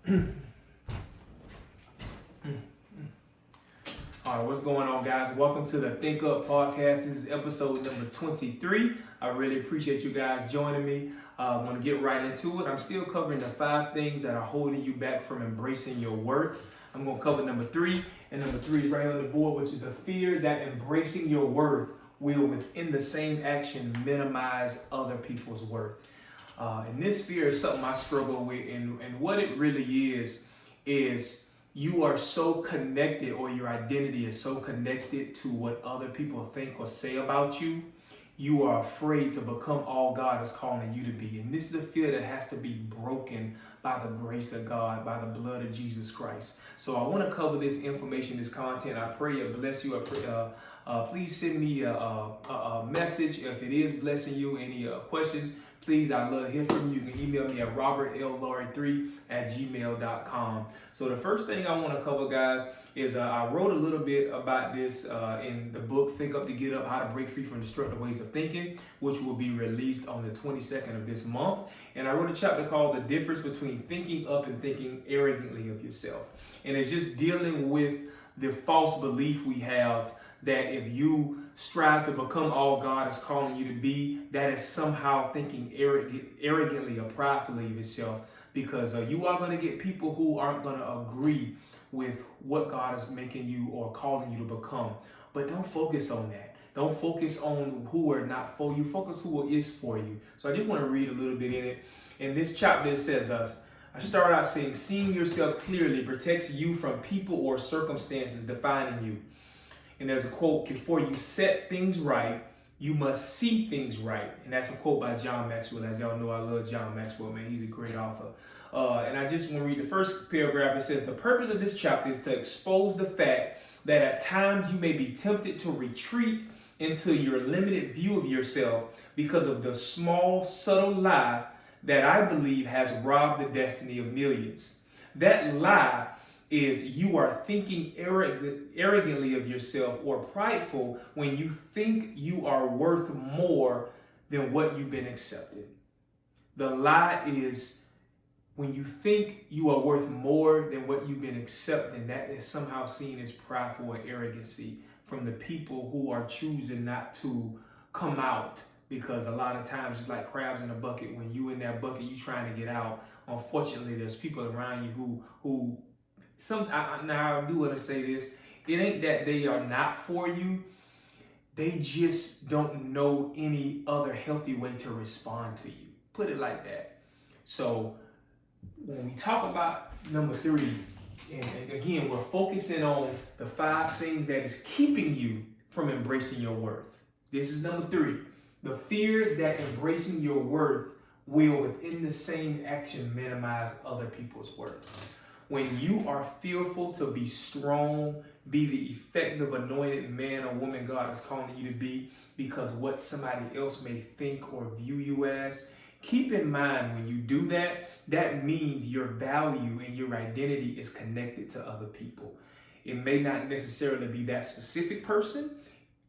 All right, what's going on, guys? Welcome to the Think Up Podcast. This is episode number 23. I really appreciate you guys joining me. I'm going to get right into it. I'm still covering the 5 things that are holding you back from embracing your worth. I'm going to cover number 3, and number 3 is right on the board, which is the fear that embracing your worth will, within the same action, minimize other people's worth. And this fear is something I struggle with, and what it really is you are so connected, or your identity is so connected to what other people think or say about you. You are afraid to become all God is calling you to be. And this is a fear that has to be broken by the grace of God, by the blood of Jesus Christ. So I want to cover this information, this content. I pray it bless you. I pray, please send me a message if it is blessing you. Any questions, please, I'd love to hear from you. You can email me at robertlaurie3@gmail.com. So the first thing I want to cover, guys, is I wrote a little bit about this in the book, Think Up to Get Up, How to Break Free from Destructive Ways of Thinking, which will be released on the 22nd of this month. And I wrote a chapter called The Difference Between Thinking Up and Thinking Arrogantly of Yourself. And it's just dealing with the false belief we have that if you strive to become all God is calling you to be, that is somehow thinking arrogantly or pridefully of yourself, because you are going to get people who aren't going to agree with what God is making you or calling you to become. But don't focus on that. Don't focus on who are not for you. Focus who is for you. So I just want to read a little bit in it. In this chapter, it says, I start out saying, seeing yourself clearly protects you from people or circumstances defining you. And there's a quote, before you set things right, you must see things right. And that's a quote by John Maxwell. As y'all know, I love John Maxwell, man. He's a great author. And I just want to read the first paragraph. It says, the purpose of this chapter is to expose the fact that at times you may be tempted to retreat into your limited view of yourself because of the small, subtle lie that I believe has robbed the destiny of millions. That lie is you are thinking arrogantly of yourself or prideful when you think you are worth more than what you've been accepted. The lie is when you think you are worth more than what you've been accepted, that is somehow seen as prideful or arrogancy from the people who are choosing not to come out. Because a lot of times, it's like crabs in a bucket. When you in that bucket, you trying to get out. Unfortunately, there's people around you who now I do want to say this. It ain't that they are not for you. They just don't know any other healthy way to respond to you. Put it like that. So when we talk about number 3, and again, we're focusing on the 5 things that is keeping you from embracing your worth. This is number 3. The fear that embracing your worth will, within the same action, minimize other people's worth. When you are fearful to be strong, be the effective, anointed man or woman God is calling you to be because what somebody else may think or view you as, keep in mind when you do that, that means your value and your identity is connected to other people. It may not necessarily be that specific person,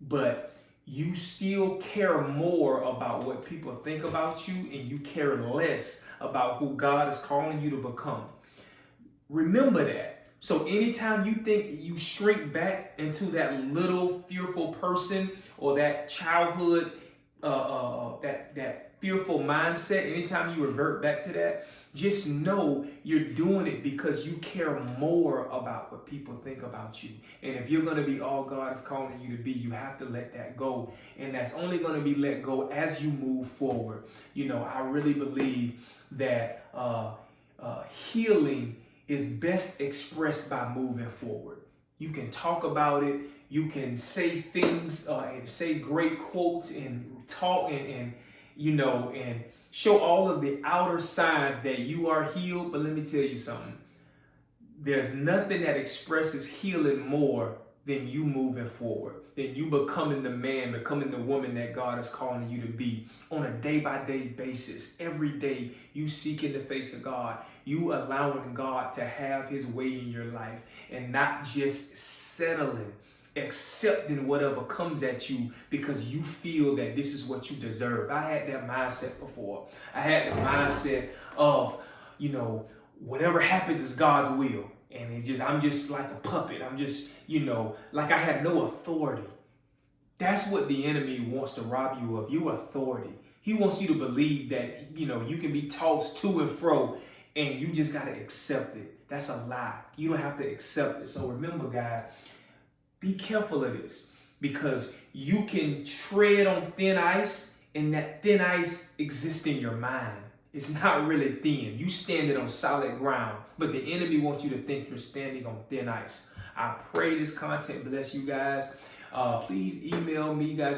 but you still care more about what people think about you, and you care less about who God is calling you to become. Remember that. So anytime you think you shrink back into that little fearful person or that childhood, that fearful mindset, anytime you revert back to that, just know you're doing it because you care more about what people think about you. And if you're going to be all God is calling you to be, you have to let that go. And that's only going to be let go as you move forward. You know, I really believe that healing is best expressed by moving forward. You can talk about it. You can say things and say great quotes and talk and show all of the outer signs that you are healed. But let me tell you something. There's nothing that expresses healing more than you moving forward, than you becoming the man, becoming the woman that God is calling you to be on a day-by-day basis. Every day you seek in the face of God, you allowing God to have his way in your life and not just settling, accepting whatever comes at you because you feel that this is what you deserve. I had that mindset before. I had the mindset of, whatever happens is God's will. And I'm just like a puppet. I'm just, like I have no authority. That's what the enemy wants to rob you of, your authority. He wants you to believe that, you can be tossed to and fro and you just got to accept it. That's a lie. You don't have to accept it. So remember, guys, be careful of this, because you can tread on thin ice, and that thin ice exists in your mind. It's not really thin. You standing on solid ground, but the enemy wants you to think you're standing on thin ice. I pray this content bless you guys. Please email me, guys.